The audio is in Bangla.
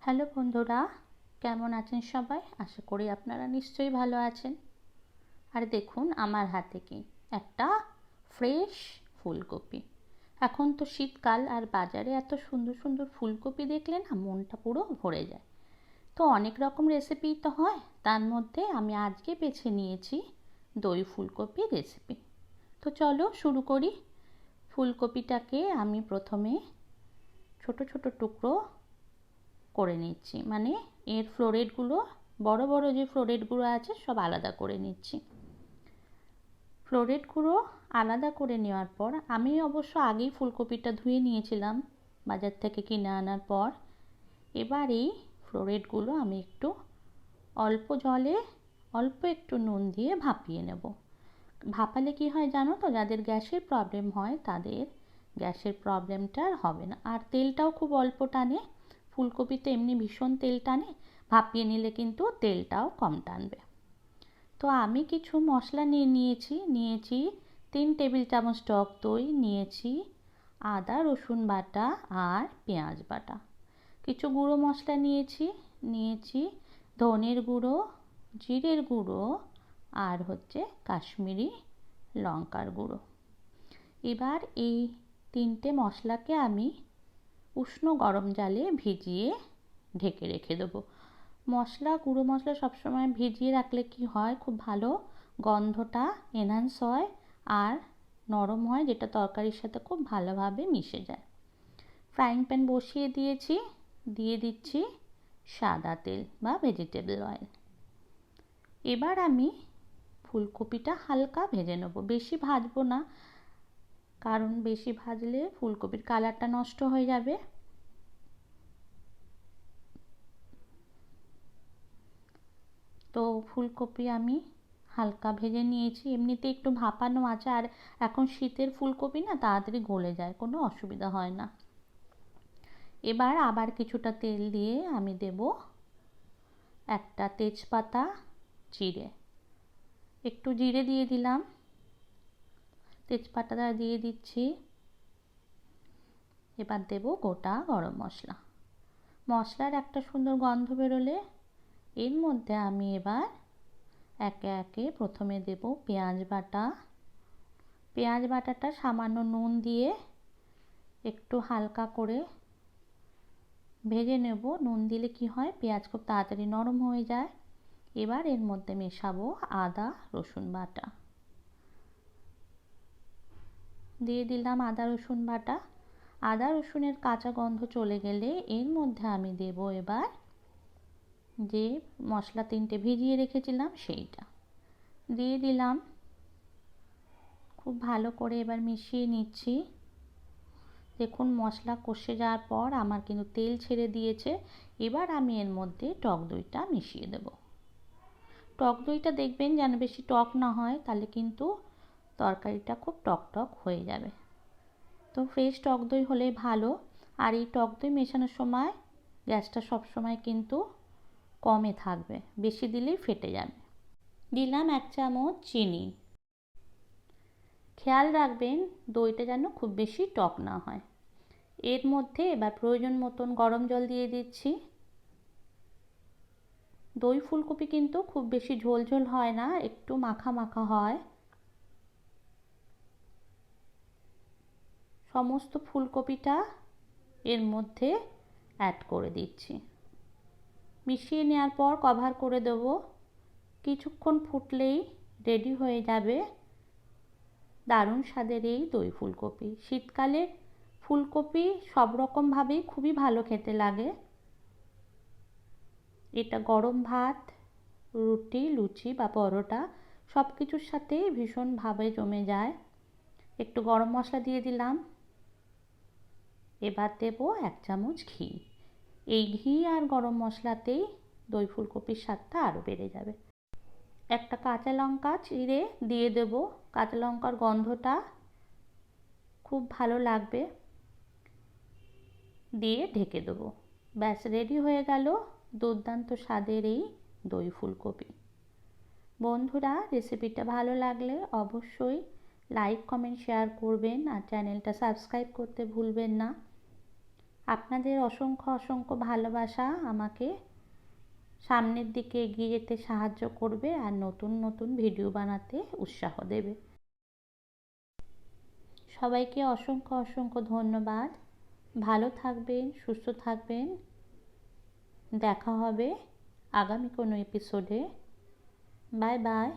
হ্যালো বন্ধুরা, কেমন আছেন সবাই? আশা করি আপনারা নিশ্চয়ই ভালো আছেন। আর দেখুন আমার হাতে কি একটা ফ্রেশ ফুলকপি। এখন তো শীতকাল, আর বাজারে এত সুন্দর সুন্দর ফুলকপি দেখলে না মনটা পুরো ভরে যায়। তো অনেক রকম রেসিপি তো হয়, তার মধ্যে আমি আজকে বেছে নিয়েছি দই ফুলকপি রেসিপি। তো চলো শুরু করি। ফুলকপিটাকে আমি প্রথমে ছোট ছোট টুকরো করে নিচ্ছি, মানে এর ফ্লোরেটগুলো, বড় বড় যে ফ্লোরেটগুলো আছে সব আলাদা করে নিচ্ছি। ফ্লোরেটগুলো আলাদা করে নেওয়ার পর আমি অবশ্য আগেই ফুলকপিটা ধুয়ে নিয়েছিলাম বাজার থেকে কিনে আনার পর। এবার এই ফ্লোরেটগুলো আমি একটু অল্প জলে অল্প একটু নুন দিয়ে ভাপিয়ে নেব। ভাপালে কি হয় জানো তো, যাদের গ্যাসের প্রবলেম হয় তাদের গ্যাসের প্রবলেমটা আর হবে না। আর তেলটাও খুব অল্প টানে, ফুলকপিতে এমনি ভীষণ তেল টানে, ভাপিয়ে নিলে কিন্তু তেলটাও কম টানবে। তো আমি কিছু মশলা নিয়েছি 3 টেবিল চামচ টক দই নিয়েছি, আদা রসুন বাটা আর পেঁয়াজ বাটা। কিছু গুঁড়ো মশলা নিয়েছি ধনের গুঁড়ো, জিরের গুঁড়ো আর কাশ্মীরি লঙ্কার গুঁড়ো। এবার এই 3টে মশলাকে আমি উষ্ণ গরম জলে ভিজিয়ে ঢেকে রেখে দেবো। গুঁড়ো মশলা সবসময় ভিজিয়ে রাখলে কি হয়, খুব ভালো গন্ধটা এনহান্স হয় আর নরম হয়, যেটা তরকারির সাথে খুব ভালোভাবে মিশে যায়। ফ্রাইং প্যান বসিয়ে দিয়ে দিচ্ছি সাদা তেল বা ভেজিটেবল অয়েল। এবার আমি ফুলকপিটা হালকা ভেজে নেব, বেশি ভাজবো না, কারণ বেশি ভাজলে ফুলকপির কালারটা নষ্ট হয়ে যাবে। তো ফুলকপি আমি হালকা ভেজে নিয়েছি, এমনিতে একটু ভাপানো আছে, আর এখন শীতের ফুলকপি না তাড়াতাড়ি গলে যায়, কোনো অসুবিধা হয় না। এবার আবার কিছুটা তেল দিয়ে আমি দেব একটা তেজপাতা চিড়ে, একটু জিরে দিয়ে দিলাম, তেজপাতাটা দিয়ে দিচ্ছি। এবার দেব গোটা গরম মশলা। মশলার একটা সুন্দর গন্ধ বেরোলে এর মধ্যে আমি এবার একে একে প্রথমে দেব পেঁয়াজ বাটা। পেঁয়াজ বাটাটা সামান্য নুন দিয়ে একটু হালকা করে ভেজে নেব। নুন দিলে কি হয়, পেঁয়াজ খুব তাড়াতাড়ি নরম হয়ে যায়। এবার এর মধ্যে মেশাবো আদা রসুন বাটা, দিয়ে দিলাম আদা রসুন বাটা। আদা রসুনের কাঁচা গন্ধ চলে গেলে এর মধ্যে আমি দেব এবার যে মশলা 3টে ভিজিয়ে রেখেছিলাম সেইটা দিয়ে দিলাম। খুব ভালো করে এবার মিশিয়ে নিচ্ছি। দেখুন মশলা কষে যাওয়ার পর আমার কিন্তু তেল ছেড়ে দিয়েছে। এবার আমি এর মধ্যে টক দইটা মিশিয়ে দেব। টক দইটা দেখবেন যেন বেশি টক না হয়, তাহলে কিন্তু তরকারিটা খুব টক টক হয়ে যাবে। তো ফ্রেশ টক দই হলে ভালো। আর এই টক দই মেশানোর সময় গ্যাসটা সব সময় কিন্তু কমে থাকবে, বেশি দিলেই ফেটে যাবে। দিলাম 1 চামচ চিনি। খেয়াল রাখবেন দইটা যেন খুব বেশি টক না হয়। এর মধ্যে এবার প্রয়োজন মতন গরম জল দিয়ে দিচ্ছি। দই ফুলকপি কিন্তু খুব বেশি ঝোল ঝোল হয় না, একটু মাখা মাখা হয়। সমস্ত ফুলকপিটা এর মধ্যে অ্যাড করে দিচ্ছি। মিশিয়ে নেওয়ার পর কভার করে দেব। কিছুক্ষণ ফুটলেই রেডি হয়ে যাবে দারুণ স্বাদের এই দই ফুলকপি। শীতকালে ফুলকপি সব রকমভাবেই খুবই ভালো খেতে লাগে। এটা গরম ভাত, রুটি, লুচি বা পরোটা সব কিছুর সাথেই ভীষণভাবে জমে যায়। একটু গরম মশলা দিয়ে দিলাম। এবার দেব 1 চামচ ঘি। এই ঘি আর গরম মশলাতেই দই ফুলকপির স্বাদটা আরও বেড়ে যাবে। একটা কাঁচা লঙ্কা চিড়ে দিয়ে দেব, কাঁচা লঙ্কার গন্ধটা খুব ভালো লাগবে। দিয়ে ঢেকে দেবো। ব্যাস রেডি হয়ে গেল দুর্দান্ত স্বাদের এই দই ফুলকপি। বন্ধুরা, রেসিপিটা ভালো লাগলে অবশ্যই লাইক কমেন্ট শেয়ার করবেন, আর চ্যানেলটা সাবস্ক্রাইব করতে ভুলবেন না। আপনাদের অসংখ্য অসংখ্য ভালোবাসা আমাকে সামনের দিকে এগিয়ে যেতে সাহায্য করবে আর নতুন নতুন ভিডিও বানাতে উৎসাহ দেবে। সবাইকে অসংখ্য অসংখ্য ধন্যবাদ। ভালো থাকবেন, সুস্থ থাকবেন। দেখা হবে আগামী কোনো এপিসোডে। Bye bye.